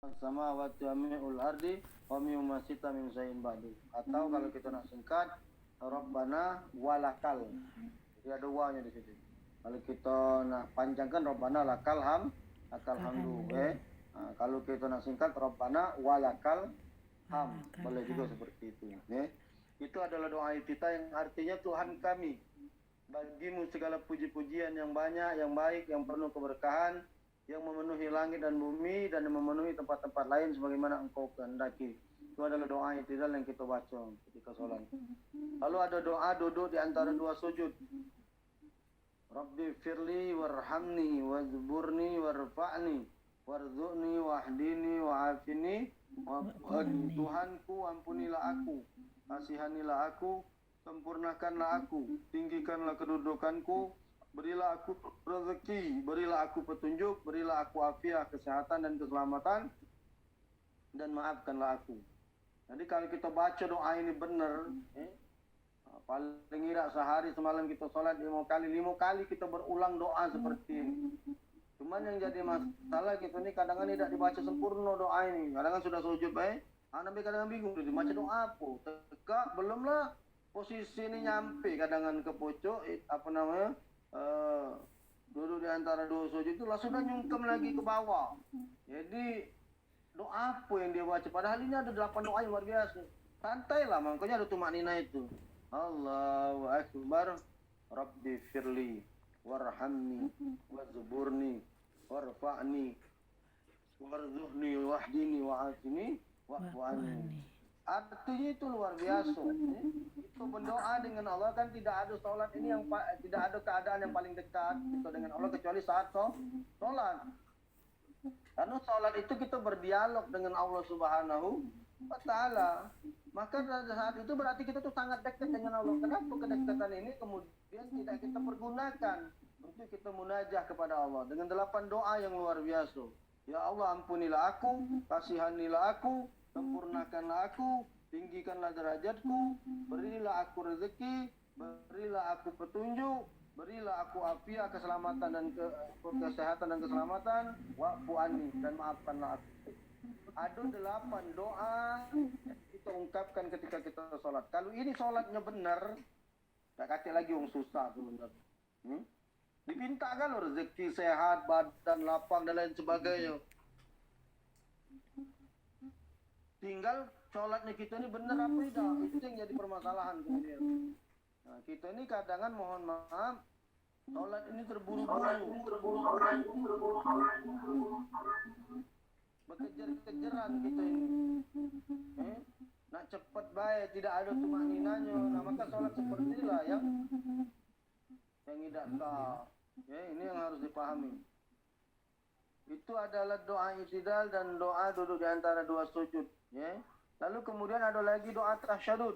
samawati wa mi'ul ardi wa mimma sita min syai'in ba'du. Atau kalau kita nak singkat, Rabbana walakal. Jadi ada wanya di situ. Kalau kita nak panjangkan Rabbana lakal hamdu. Kalau kita nak singkat Rabbana walakal ham. Boleh juga seperti itu. Itu adalah doa kita yang artinya Tuhan kami, bagimu segala puji-pujian yang banyak, yang baik, yang penuh keberkahan, yang memenuhi langit dan bumi dan memenuhi tempat-tempat lain sebagaimana engkau kehendaki. Itu adalah doa i'tidal yang kita baca ketika sholat. Lalu ada doa duduk di antara dua sujud. Rabbi firli warhamni wazburni warfa'ni warzuqni wahdini wa'afini wa'afini. Tuhanku, ampunilah aku, kasihanilah aku, sempurnakanlah aku, tinggikanlah kedudukanku, berilah aku rezeki, berilah aku petunjuk, berilah aku afiat, kesehatan dan keselamatan, dan maafkanlah aku. Jadi kalau kita baca doa ini benar, paling tidak sehari semalam kita sholat 5 kali kita berulang doa seperti ini. Cuman yang jadi masalah kita ini kadang-kadang tidak dibaca sempurna doa ini. Kadang-kadang sudah sujud baik, Nabi kadang-kadang bingung, dibaca doa apa? Tegak belumlah posisi ini nyampe, kadang-kadang ke pojok, duduk di antara dua sujud itu langsung sudah nyungkem lagi ke bawah. Jadi doa apa yang dia baca? Padahal ini ada 8 doa yang luar biasa. Santailah, makanya ada tumaknina itu. Allahu Akbar, Rabbi firli warhamni wazburni warfa'ni warzuqni wahdini wa'afini wa'fu'ani. Artinya itu luar biasa. Itu berdoa dengan Allah, kan tidak ada sholat ini yang tidak ada keadaan yang paling dekat kita dengan Allah kecuali saat sholat. Karena sholat itu kita berdialog dengan Allah Subhanahu wa Ta'ala. Maka pada saat itu berarti kita tuh sangat dekat dengan Allah. Kenapa kedekatan ini kemudian tidak kita pergunakan untuk kita munajah kepada Allah dengan 8 doa yang luar biasa. Ya Allah, ampunilah aku, kasihanilah aku, sempurnakanlah aku, tinggikanlah derajatku, berilah aku rezeki, berilah aku petunjuk, berilah aku afiat, keselamatan dan kesehatan dan keselamatan, wa'fu anni, dan maafkanlah aku. Ada 8 doa kita ungkapkan ketika kita sholat. Kalau ini sholatnya benar, tak kata lagi orang susah sebenarnya. Dipinta kan rezeki, sehat, badan lapang dan lain sebagainya. Tinggal sholatnya kita ini benar apa tidak, itu yang jadi permasalahan kemudian. Nah, kita ini kadang-kadang mohon maaf, sholat ini terburu-buru, berkejar-kejaran kita ini. Nak cepat baik, tidak ada tumakninanya. Nah, maka sholat seperti inilah yang tidak sah. Ini yang harus dipahami. Itu adalah doa i'tidal dan doa duduk di antara dua sujud. Lalu kemudian ada lagi doa tasyahud.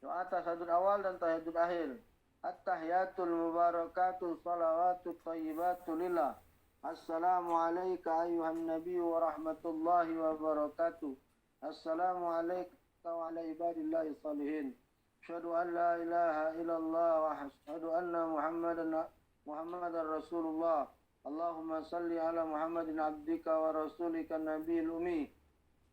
Doa tasyahud awal dan tasyahud akhir. At-tahiyatul mubarakatuh salawatut thayyibatu lillah. Assalamu alayka ayuhan nabiy wa rahmatullahi wa barakatuh. Assalamu alayka wa ala ibadillahi salihin. Asyhadu an la ilaha illallah wa asyhadu anna Muhammadan Rasulullah. Allahumma salli ala Muhammadin abdika wa rasulika nabiyil ummi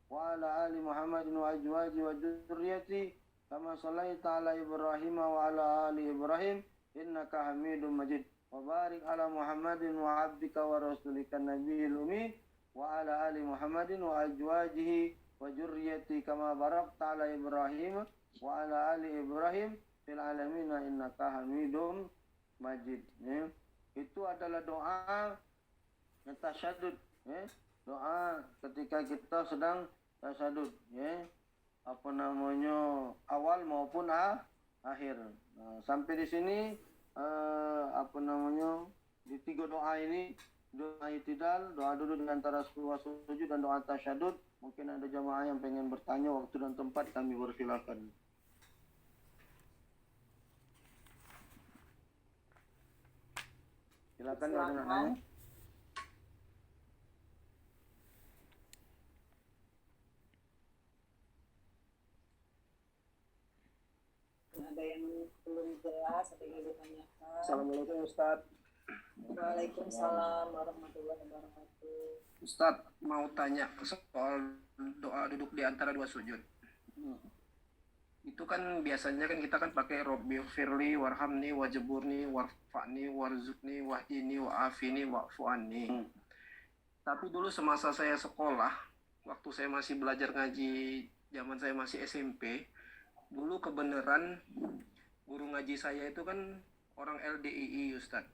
wa ala ali Muhammadin wa azwaji wa dzurriyyati kama sallaita ala Ibrahim wa ala ali Ibrahim innaka Hamidum Majid. Wa barik ala Muhammadin wa abdika wa rasulika nabiyil ummi wa ala ali Muhammadin wa azwajihi wa dzurriyyati kama barakta ala Ibrahim wa ala ali Ibrahim fil alamin innaka Hamidum Majid. Itu adalah doa tasyahud, doa ketika kita sedang tasyahud, awal maupun akhir. Nah, sampai di sini di 3 doa ini, doa i'tidal, doa duduk di antara dua sujud dan doa tasyahud. Mungkin ada jamaah yang pengen bertanya, waktu dan tempat kami persilakan. Silakan kalau nak nanya. Ada yang belum jelas, ada yang ditanyakan. Assalamualaikum Ustaz. Waalaikumsalam warahmatullahi wabarakatuh. Ustadz mau tanya soal doa duduk di antara dua sujud. Itu kan biasanya kan kita kan pakai Robbi firli warhamni wajeburni warfa'ni warzukni wahdini wa'afini wa'fu'anni. Tapi dulu semasa saya sekolah, waktu saya masih belajar ngaji, zaman saya masih SMP, dulu kebenaran guru ngaji saya itu kan orang LDII Ustadz.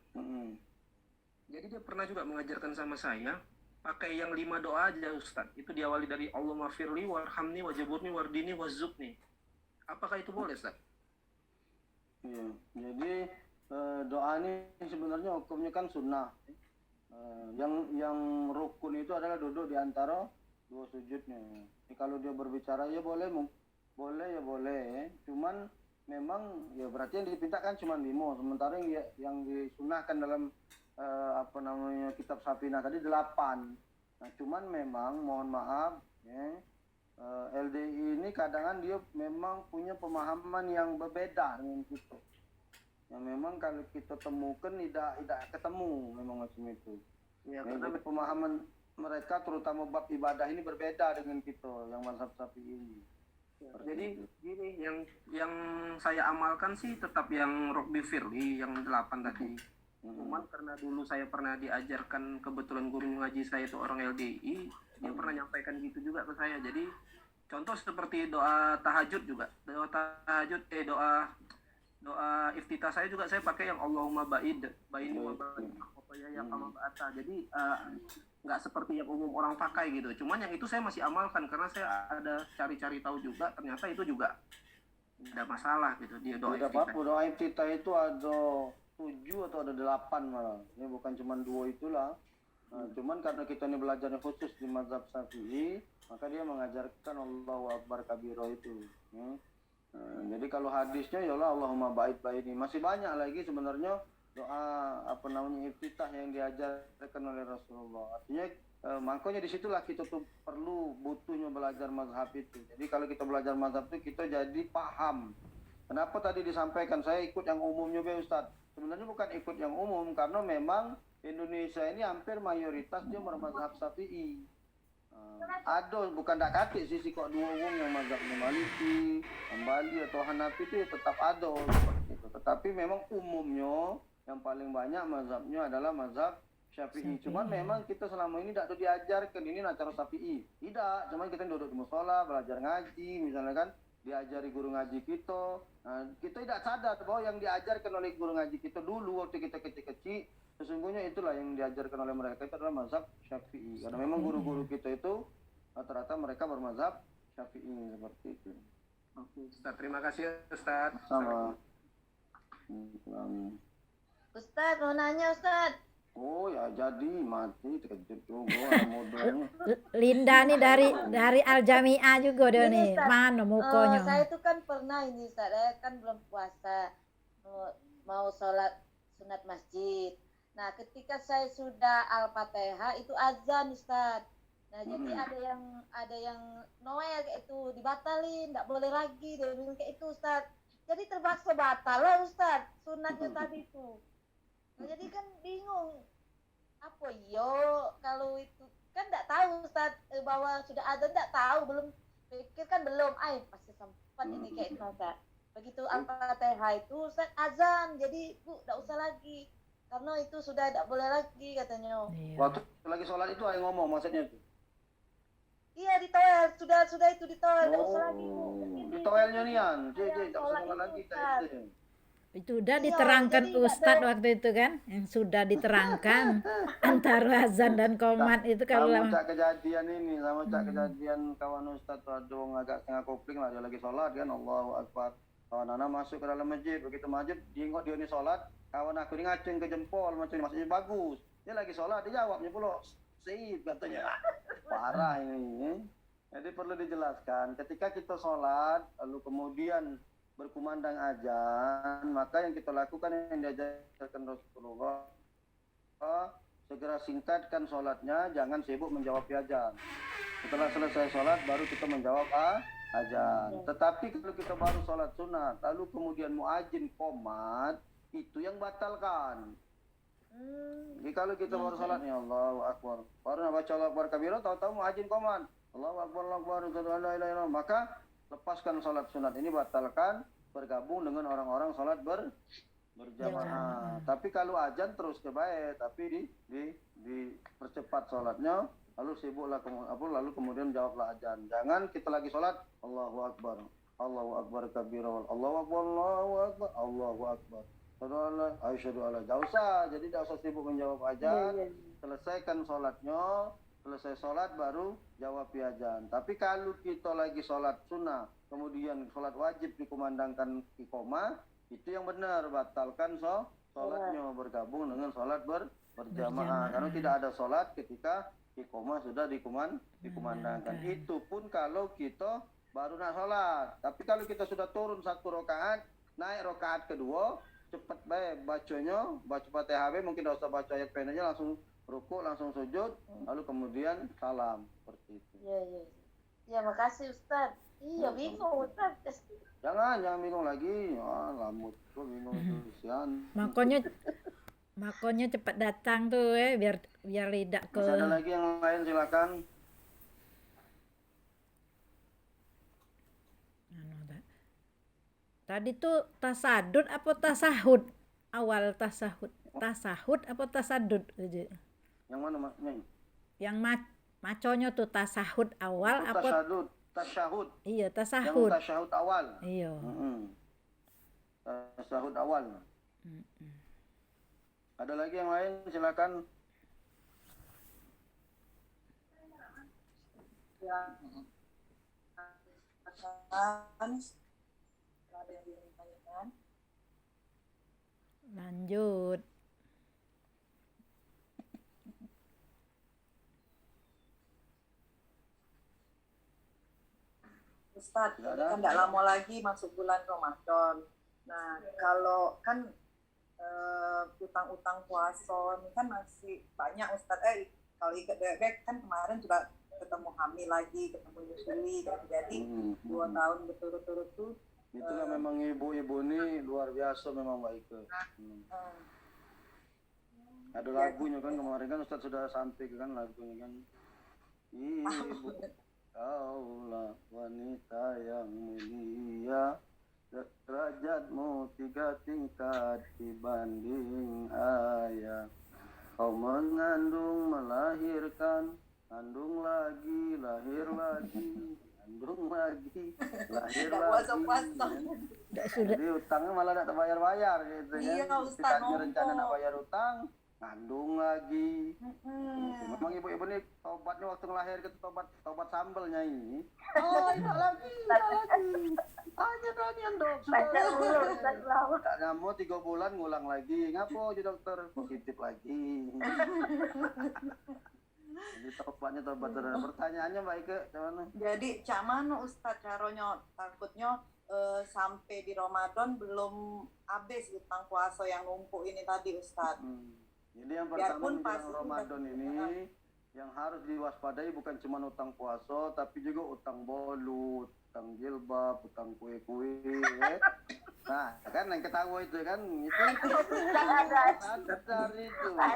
Jadi dia pernah juga mengajarkan sama saya pakai yang 5 doa aja Ustadz. Itu diawali dari Allahumma firli warhamni wajeburni wardini wazukni. Apakah itu boleh Ustadz? Iya, jadi doa ini sebenarnya hukumnya kan sunnah. Yang rukun itu adalah duduk di antara dua sujudnya. Jadi kalau dia berbicara ya boleh, boleh ya boleh. Cuman memang ya berarti yang dipintakan cuma 5. Sementara yang disunahkan dalam kitab Safinah tadi 8. Nah cuman memang mohon maaf ya, LDI ini kadang dia memang punya pemahaman yang berbeda dengan kita. Yang memang kalau kita temukan tidak ketemu memang macam itu. Ya, karena pemahaman mereka terutama bab ibadah ini berbeda dengan kita yang mazhab Syafi'i ini. Ya, jadi gini, yang saya amalkan sih tetap yang Robbi Firli yang 8 tadi. Cuman karena dulu saya pernah diajarkan, kebetulan guru ngaji saya itu orang LDI, dia pernah nyampaikan gitu juga ke saya. Jadi contoh seperti doa tahajud juga, doa iftitah saya juga saya pakai yang Allahumma baini wa baina ya kama ba'ata. Jadi nggak seperti yang umum orang pakai gitu. Cuman yang itu saya masih amalkan karena saya ada cari-cari tahu juga, ternyata itu juga ada masalah gitu dia doa iftitah. Doa iftitah itu ada 7 atau ada 8 malah. Ini bukan cuma 2 itulah. Cuman karena kita ini belajarnya khusus di mazhab Syafi'i, maka dia mengajarkan Allahu Akbar kabira itu. Jadi kalau hadisnya ya Allah Allahumma ba'id baini. Masih banyak lagi sebenarnya doa iftitah yang diajarkan oleh Rasulullah. Artinya makanya disitulah kita tuh perlu butuhnya belajar mazhab itu. Jadi kalau kita belajar mazhab itu kita jadi paham. Kenapa tadi disampaikan saya ikut yang umumnya Ustaz? Sebenarnya bukan ikut yang umum karena memang Indonesia ini hampir mayoritas dia bermazhab Syafi'i. Ada bukan tak katik sisi kok dua wong yang mazhab Maliki, Hambali atau Hanafi itu tetap ada gitu. Tetapi memang umumnya yang paling banyak mazhabnya adalah mazhab Syafi'i. Cuman memang kita selama ini tidak diajarkan ini acara Syafi'i. Tidak, cuman kita duduk di musola, belajar ngaji, misalnya kan diajari guru ngaji kita. Nah, kita tidak sadar bahwa yang diajarkan oleh guru ngaji kita dulu waktu kita kecil-kecil sesungguhnya itulah yang diajarkan oleh mereka itu adalah mazhab Syafi'i. Karena memang guru-guru kita itu rata-rata mereka bermazhab Syafi'i seperti itu. Oke, Ustaz, terima kasih Ustaz. Sama. Ustaz, mau nanya Ustaz. Oh ya jadi mati terkejut juga modalnya. Linda nih dari Al Jamiah juga dia nih. Mana mukanya? Saya itu kan pernah ini Ustaz, saya kan belum puasa. Mau sholat sunat masjid. Nah, ketika saya sudah Al-Fatihah itu azan Ustaz. Nah, jadi ada yang noel kayak itu dibatalin, enggak boleh lagi dia bilang kayak itu Ustaz. Jadi terpaksa batal lah Ustaz sunatnya tadi itu. Nah, jadi kan bingung. Apa yo kalau itu kan enggak tahu Ustaz bahwa sudah ada enggak tahu, belum pikir kan belum. Pasti sempat ini kayak itu Ustaz. Begitu Al-Fatihah itu Ustaz azan. Jadi Bu enggak usah lagi. Karena itu sudah tidak boleh lagi katanya. Waktu lagi sholat itu ada ngomong maksudnya itu? Iya di toel, sudah itu di toel, tidak usah lagi. Di toelnya nian, tidak usah sholat lagi itu. Itu udah diterangkan Ustadz waktu itu kan, yang sudah diterangkan antara azan dan qomat itu kalau sama cak kejadian ini, sama cak kejadian kawan Ustadz tuh agak setengah kopling lah dia lagi sholat kan, Allahu Akbar. Kawan anak masuk ke dalam masjid, begitu masjid diingat dia ini sholat, kawan aku ini ngacung ke jempol, macam maksudnya bagus. Dia lagi sholat, dia jawabnya pula, sip katanya. Parah ini. Jadi perlu dijelaskan, ketika kita sholat, lalu kemudian berkumandang azan, maka yang kita lakukan yang diajarkan Rasulullah, segera singkatkan sholatnya, jangan sibuk menjawab azan. Setelah selesai sholat, baru kita menjawab azan. Tetapi kalau kita baru sholat sunat, lalu kemudian muadzin qomat, itu yang batalkan. Jadi kalau kita baru sholat, ya Allahu Akbar, baru nak baca Allahu Akbar kabira, tahu-tahu muadzin koman, Allahu Akbar, Allahu Akbar, la ilaha illallah, maka lepaskan sholat sunat ini, batalkan, bergabung dengan orang-orang sholat berjamaah. Tapi kalau azan terus kebaik, tapi dipercepat sholatnya, lalu sibuklah lalu kemudian jawablah azan. Jangan kita lagi sholat, Allahu Akbar, Allahu Akbar kabira, Allahu Akbar, Allahu Akbar, Allahu Akbar. Asyhadu alla, enggak usah. Jadi enggak usah sibuk menjawab azan. Selesaikan sholatnya, selesai sholat baru jawab azan. Tapi kalau kita lagi sholat sunnah, kemudian sholat wajib dikumandangkan iqamah, itu yang benar, batalkan sholatnya, bergabung dengan sholat berjamaah. Karena tidak ada sholat ketika iqamah sudah dikumandangkan. Itu pun kalau kita baru nak sholat. Tapi kalau kita sudah turun 1 rakaat, naik rakaat kedua, cepat baik bacanya, baca Fatihah, mungkin tidak usah baca ayat pendeknya, langsung rukuk, langsung sujud, lalu kemudian salam, seperti itu. Iya. Ya, makasih Ustaz. Iya, bingung Ustaz. Jangan bingung lagi. Lamut tuh bingung itu sian. Makanya cepat datang tuh biar tidak ke. Masih ada lagi yang lain, silakan. Tadi tuh tasadud apa tasahud? Awal tasahud. Tasahud apa tasadud aja? Yang mana maknya? Yang maconya tuh tasahud awal itu apa? Tasyahud. Iya, Yang tasahud. tasyahud awal. Iya. Tasyahud awal. Ada lagi yang lain, silakan. Ya. Ada yang ditanyakan? Lanjut. Ustadz, ini kan tidak lama lagi masuk bulan Ramadan. Nah, kalau kan utang-utang puasa ini kan masih banyak Ustadz. Kalau ikut bebek kan kemarin juga ketemu hamil lagi, ketemu nyusui, jadi 2 tahun berturut-turut tuh. Itulah memang ibu-ibu ini luar biasa memang baik. Ada lagunya kan kemarin kan Ustadz sudah sampai kan lagunya kan. Ibu, kaulah wanita yang mulia, derajatmu 3 tingkat dibanding ayah. Kau mengandung, melahirkan, kandung lagi, lahir lagi, kandung lagi, lahir lagi. Jadi utangnya malah tidak terbayar-bayar gitu kan. Iya, Ustaz, Kita rencana nak bayar utang, kandung lagi. Memang ibu-ibu ini tobatnya waktu ngelahir ke tobat sambelnya ini. Tidak lagi. Hanya kalian dok. Tak nyamuk 3 bulan ngulang lagi. Ngapo jadi dokter positif lagi. Jadi tobatnya tobat terus. Pertanyaannya Mbak Ike, gimana? Jadi cak mana Ustadz caranya, takutnya sampai di Ramadan belum habis utang puasa yang numpuk ini tadi Ustadz. Jadi yang pertama menjelang Ramadan ini yang harus diwaspadai bukan cuma utang puasa, tapi juga utang bolu, utang jilbab, utang kue-kue. Nah, kan yang ketahui itu kan itu ada dari itu. Ya.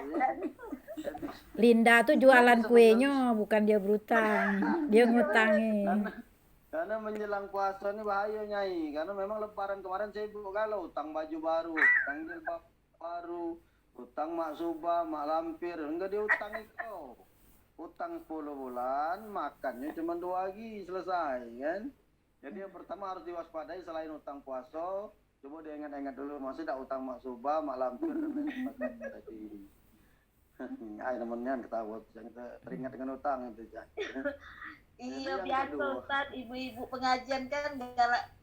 Jadi, Linda tuh jualan kuenya, bukan dia berutang. Dia ngutangi. karena menjelang puasa ini bahaya Nyai, karena memang lebaran kemarin saya kalau utang baju baru, utang jilbab baru, utang mak subah, mak lampir, enggak diutang itu. Utang 10 bulan, makannya cuma 2 hari selesai kan. Jadi yang pertama harus diwaspadai selain utang puasa, coba diingat-ingat dulu masih ada utang mak subah, mak lampir dan lain sebagainya tadi. Ay temennya ketawa, jangan teringat dengan utang itu ya. Iya biasa Ustaz, ibu-ibu pengajian kan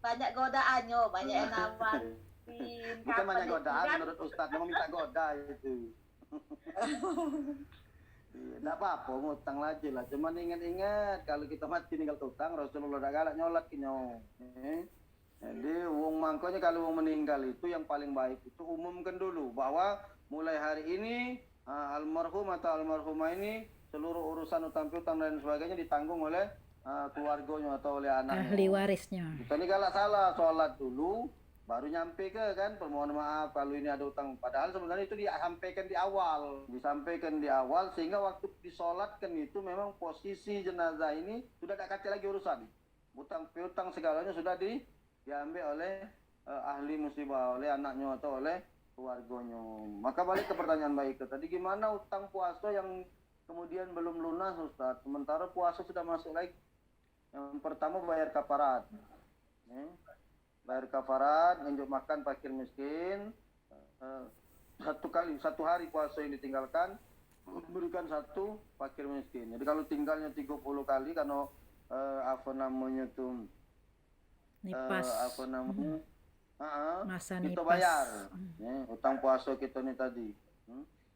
banyak godaannya, banyak yang nawarin. Bukan banyak godaan menurut Ustaz, memang minta goda itu. Tidak apa-apa, ngutang lagi lah. Cuman ingat-ingat kalau kita mati tinggal utang, Rasulullah dah galak nyolat kinyo. Jadi wong mangkonya kalau wong meninggal itu yang paling baik itu umumkan dulu bahwa mulai hari ini almarhum atau almarhumah ini seluruh urusan utang piutang dan sebagainya ditanggung oleh keluarganya atau oleh anaknya. Ahli warisnya. Kita ini galak salah, sholat dulu, baru nyampe ke kan permohonan maaf kalau ini ada utang, padahal sebenarnya itu disampaikan di awal sehingga waktu disolatkan itu memang posisi jenazah ini sudah tidak kacau lagi urusan, utang piutang segalanya sudah diambil oleh ahli musibah, oleh anaknya atau oleh keluarganya. Maka balik ke pertanyaan baik tadi, gimana utang puasa yang kemudian belum lunas Ustaz, sementara puasa sudah masuk lagi. Yang pertama bayar kafarat, bayar kafarat, nunjuk makan fakir miskin, satu hari puasa yang ditinggalkan memberikan satu fakir miskin. Jadi kalau tinggalnya 30 kali karena apa namanya tuh Nipas. Masa kita nipas. bayar utang puasa kita nih tadi.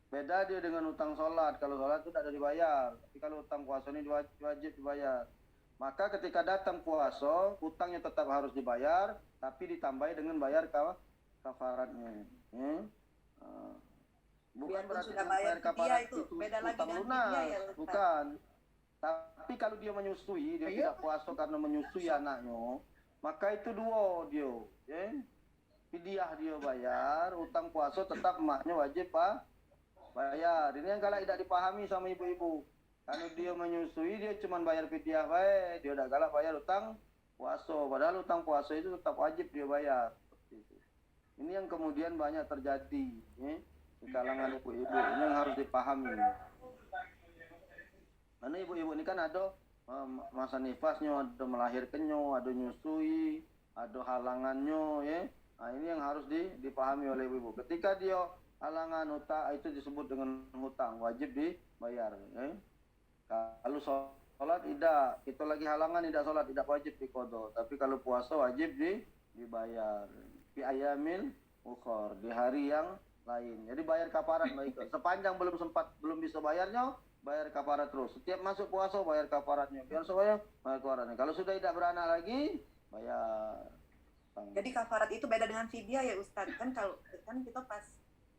Beda dia dengan utang sholat. Kalau sholat itu tidak ada dibayar, tapi kalau utang puasa ini wajib dibayar. Maka ketika datang puasa, utangnya tetap harus dibayar, tapi ditambahi dengan bayar kafaratnya. Bukan berarti sudah bayar bayar kafarat itu beda lagi utang dengan lunas, fidyah ya, Ustaz? bukan. Tapi kalau dia menyusui, dia tidak puasa karena menyusui anaknya, maka itu dua dia, fidyah dia bayar, utang puasa tetap emaknya wajib bayar. Ini yang kalau tidak dipahami sama ibu-ibu. Karena dia menyusui, dia cuma bayar fidyah baik, dia tidak galak bayar utang puasa. Padahal utang puasa itu tetap wajib dia bayar. Seperti itu. Ini yang kemudian banyak terjadi di kalangan ibu-ibu. Ini yang harus dipahami. Karena ibu-ibu ini kan ada masa nifasnya, ada melahirkannya, ada nyusui, ada halangannya, Nah, ini yang harus dipahami oleh ibu-ibu. Ketika dia halangan utang, itu disebut dengan hutang, wajib dibayar. Kalau sholat tidak, kita lagi halangan tidak sholat, tidak wajib diqadha. Tapi kalau puasa wajib dibayar. Fi ayamil ukhor, di hari yang lain. Jadi bayar kafarat baik. Sepanjang belum bisa bayarnya, bayar kafarat terus. Setiap masuk puasa bayar kafaratnya. Biar supaya bayar kafaratnya. Kalau sudah tidak beranak lagi, bayar. Jadi kafarat itu beda dengan fidyah ya Ustadz. Kan kita pas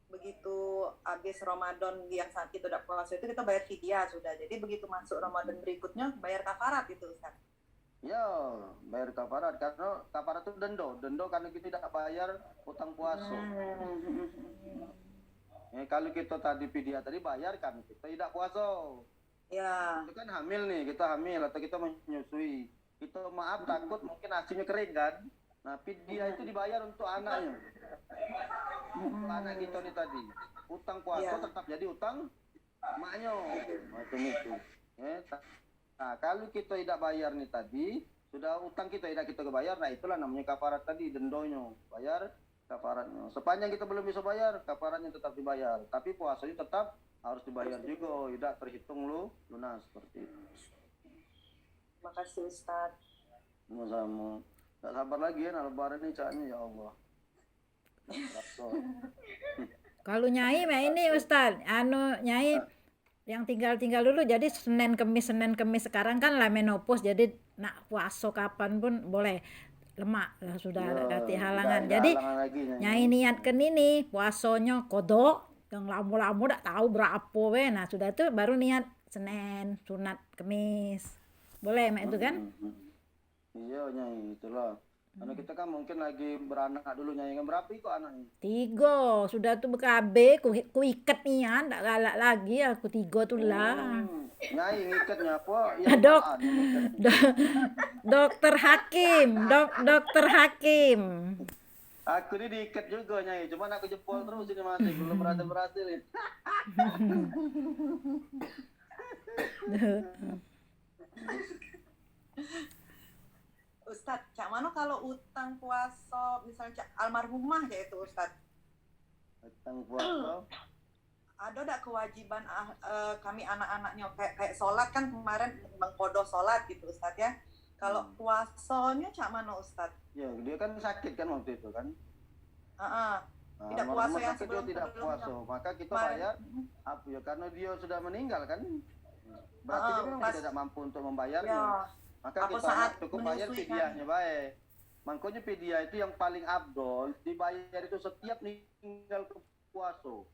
begitu habis Ramadan yang saat kita udah puasa itu kita bayar fidyah sudah. Jadi begitu masuk Ramadan berikutnya bayar kafarat itu Ustadz. Ya, bayar kafarat karena kafarat itu denda karena kita tidak bayar utang puasa. Kalau kita tadi fidyah tadi bayar kan kita tidak puasa. Ya. Itu kan hamil nih, kita hamil atau kita menyusui. Kita maaf takut mungkin asinya kering kan. Nah, fidyah itu dibayar untuk anaknya. Anak kita nih tadi. Utang puasa tetap jadi utang maknya. Macam itu. Nah, kalau kita tidak bayar nih tadi, sudah utang kita tidak kita bayar, nah itulah namanya kafarat tadi, dendonya. Bayar kafaratnya. Sepanjang kita belum bisa bayar, kafaratnya tetap dibayar. Tapi puasanya tetap harus dibayar juga, tidak terhitung lunas seperti itu. Terima kasih Ustaz. Sama-sama. Tak sabar lagi ya, lebaran ini caknya ya Allah. Kalau Nyai ini Ustaz, Nyai yang tinggal dulu, jadi Senin Kemis sekarang kan lah menopause, jadi nak puasa kapan pun boleh, lemak sudah ganti halangan. Jadi Nyai niatkan ini puasanya kodok yang lamu-lamu tak tahu berapa nah sudah itu baru niat Senin sunat Kemis boleh mak itu kan. Iya Nyai, itulah. Karena kita kan mungkin lagi beranak dulu Nyai. Berapa itu anaknya? 3, sudah tuh BKB, ku ikat nian, tak galak lagi aku 3 tuh lah. Nyai ngikatnya apa? Ya, Dokter Hakim, dokter Hakim. Aku ini diikat juga Nyai, cuman aku jempol terus ini masih belum berhasil. Ustadz, cak mana kalau utang puasa misalnya cak almarhumah ya itu Ustadz? Utang puasa? Ada tak kewajiban kami anak-anaknya kayak sholat kan kemarin mengkodoh sholat gitu Ustadz ya? Kalau puasanya cak mana Ustadz? Ya dia kan sakit kan waktu itu kan? Tidak puasa yang sebelum tidak puasa, maka kita bayar apa ya karena dia sudah meninggal kan? Berarti dia memang tidak mampu untuk membayarnya. Ya. Maka kita cukup bayar fidyahnya baik. Makanya fidyah itu yang paling abdol dibayar itu setiap meninggal ke puasa.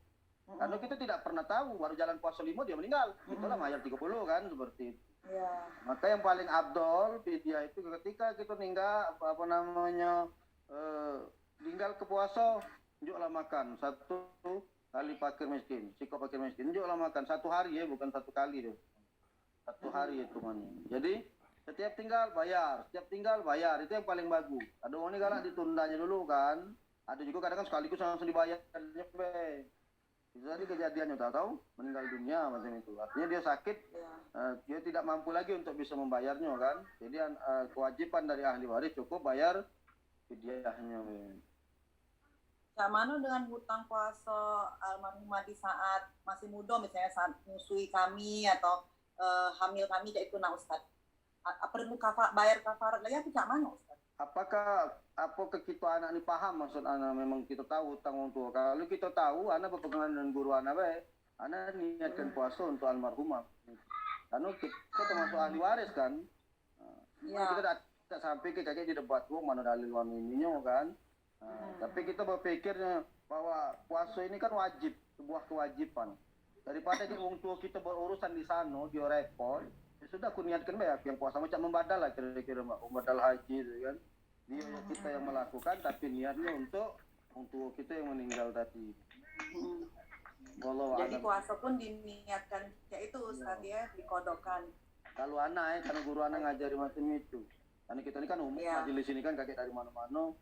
Karena kita tidak pernah tahu baru jalan puasa 5 dia meninggal. Itulah bayar 30 kan seperti itu. Ya. Maka yang paling abdol fidyah itu ketika kita meninggal tinggal ke puasa, unjuklah makan 1 kali fakir miskin, sikap fakir miskin, unjuklah makan 1 hari ya, bukan 1 kali tuh. 1 hari itu mana. Jadi setiap tinggal bayar, itu yang paling bagus. Ada orang ini galak ditundanya dulu kan. Ada juga kadang kan sekaligus langsung dibayarnya be. Jadi kejadiannya tahu meninggal dunia macam itu. Artinya dia sakit, dia tidak mampu lagi untuk bisa membayarnya kan. Jadi kewajiban dari ahli waris cukup bayar fidyahnya. Cak Mano dengan hutang puasa almarhumah di saat masih muda, misalnya saat menyusui kami atau hamil kami, yaitu nah Ustaz. Perlu bayar kafarat lagi atau Cak Mano Ustaz? Apakah kita anak ini paham maksud anak memang kita tahu hutang orang tua. Kalau kita tahu anak berpengaruh dengan guru anak baik, anak niatkan puasa untuk almarhumah. Karena kita termasuk ahli waris kan. Kita tidak sampai ke kakek di debat mana dalil wamininya kan. Tapi kita berpikirnya bahwa puasa ini kan wajib, sebuah kewajiban. Daripada orang tua kita berurusan di sana, dia repot. Sudah aku niatkan banyak yang puasa macam membadal lah kira-kira membadal haji itu kan. Dia kita yang melakukan tapi niatnya untuk orang tua kita yang meninggal tadi. Jadi puasa pun diniatkan ya itu Ustaz ya, dikodokkan. Kalau anak karena guru anak ngajari macam itu. Karena kita ini kan umum majelis ini kan kakek dari mana-mana,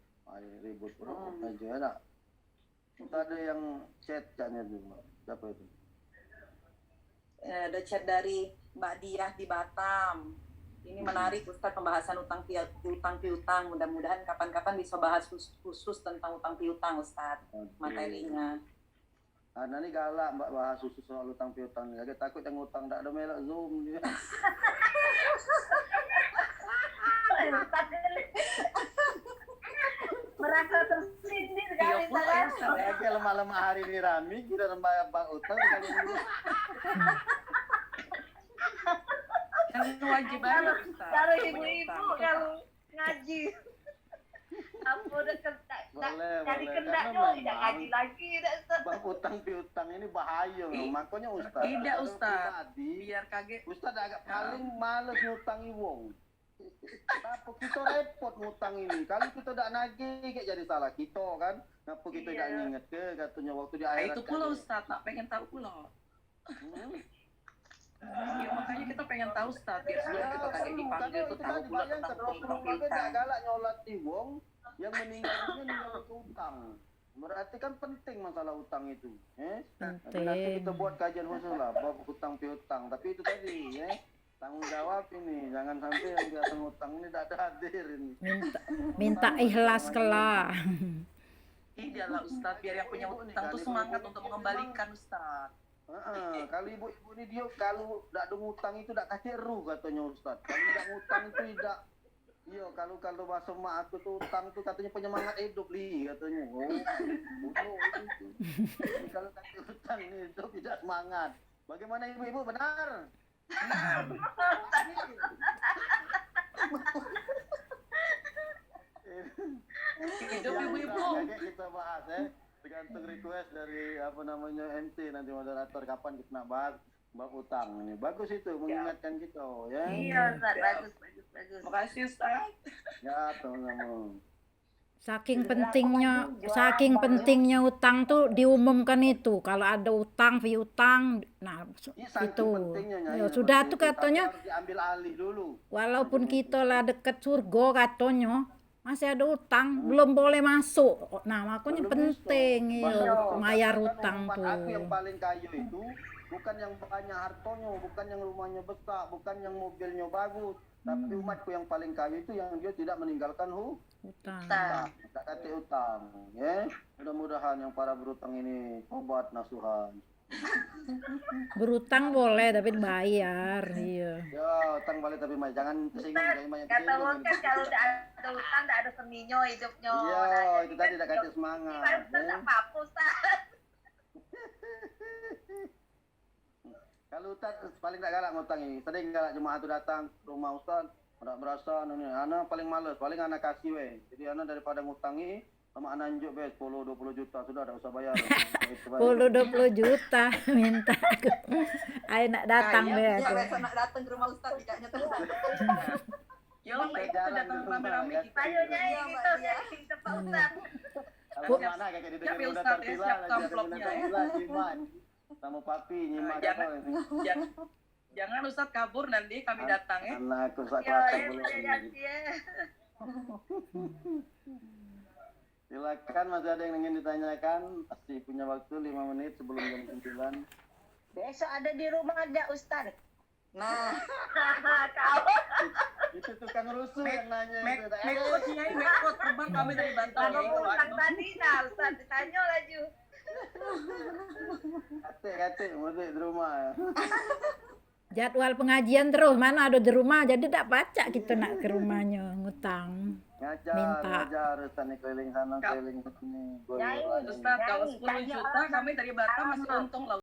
ribut aja enak. Kita ada yang chat katanya dulu. Siapa itu? Ada chat dari Mbak Diah di Batam. Ini menarik Ustaz, pembahasan utang piutang. Mudah-mudahan kapan-kapan bisa bahas khusus tentang utang piutang Ustaz, materinya. Karena ini galak Mbak bahas khusus soal utang piutang. Jadi takut yang utang tak ada melak Zoom dia. Merasa tersindir sekali saya. Kayak lemah-lemah hari ini Rami, kita nambah utang kali ini. Yang wajib banget Ustaz. Kalau ibu-ibu kalau ngaji apa udah jadi kendaknya tidak ngaji lagi Bang utang piutang ini bahaya makanya Ustaz. Tidak Ustaz, biar kaget. Ustaz agak paling males ngutangi wong. Kenapa kita repot ngutang ini? Kalau kita tidak nagih kayak jadi salah kita kan. Kenapa kita tidak ingat ke katanya waktu di akhirat. Itu pula Ustaz, tak pengen tahu pula. Ya, makanya kita pengen tahu Ustaz, biar sebelum kita kaget dipanggil tuh tahu pula tentang utang piutang. Galak nyolat di wong yang meninggal utang. Berarti kan penting masalah utang itu. Nanti kita buat kajian khusus lah bab utang piutang. Tapi itu tadi tanggung jawab ini, jangan sampai yang biasa ngutang ini tidak ada hadir ini. Minta ikhlas kelah. Iya lah Ustaz, biar yang punya utang tuh semangat untuk mengembalikan Ustaz. Kalau ibu-ibu ini dia kalau tidak ada ngutang itu tidak kasih ruh katanya Ustaz. Kalau tidak ngutang itu tidak. Iya, kalau bahasa mak aku tuh utang tuh katanya penyemangat hidup katanya. Itu. Kalau kasih utang itu tidak semangat. Bagaimana ibu-ibu benar? Hidup ibu-ibu. Kita bahas tergantung request dari MC nanti moderator kapan kita nak bahas bab utang ini. Bagus itu mengingatkan kita ya. Iya Ustaz, bagus. Makasih Ustaz. Ya, sama-sama. Saking pentingnya utang tuh diumumkan itu. Kalau ada utang, piutang, nah itu. Ya, sudah tuh katanya. Diambil alih dulu. Walaupun kita lah deket surga katanya, masih ada utang, belum boleh masuk. Nah, makanya penting bayar utang tuh. Aku yang paling kaya itu bukan yang banyak hartanya, bukan yang rumahnya besar, bukan yang mobilnya bagus, tapi umatku yang paling kaya itu yang dia tidak meninggalkan utang. Tak kata utang, ya. Mudah-mudahan yang para berutang ini tobat nasuhan. Berutang boleh tapi bayar, iya. Ya, utang balik tapi jangan tersinggung dari banyak Kata orang kan kalau tidak ada utang tidak ada seninya hidupnya. Iya, itu tadi tidak kasih semangat. Tidak apa-apa Ustaz. Kalau Ustaz paling tak galak ngutangi. Sering galak jemaah tu datang ke rumah Ustaz, tak berasa anak paling males, paling anak kasih Jadi anak daripada ngutangi sama anak anjuk 10-20 juta sudah tak usah bayar. 10-20 juta minta aku. Ayo nak datang aku. Besok nak datang ke rumah Ustaz tidaknya terus. Ya lah, kita datang rame-rame kita. Ayo Nyai kita tempat Ustaz. ya, siap amplopnya ya. Sama papi nyimak Jangan. apa ini. Jangan Ustadz kabur nanti kami datang ya. Anak aku sak Ya, kelas ya, boleh. boleh ganti ya. Silakan, masih ada yang ingin ditanyakan? Pasti punya waktu 5 menit sebelum jam 9. Besok ada di rumah ada Ustaz. Nah, Kau Itu tukang rusuh yang nanya itu. mekot Nyai, mekot terbang kami dari Banten kalau Nyai. mau Kalau utang anu. tadi nah Ustaz ditanya laju. Kate, masih di rumah ya. Jadwal pengajian terus, mana ada di rumah, jadi tak baca kita nak ke rumahnya ngutang. Minta. Ngajar, Ustaz nih keliling sana, keliling sini. Nyai, Goyang. Ustadz, kalau Nyai, 10 tanya juta orang kami dari Batam masih untung lah.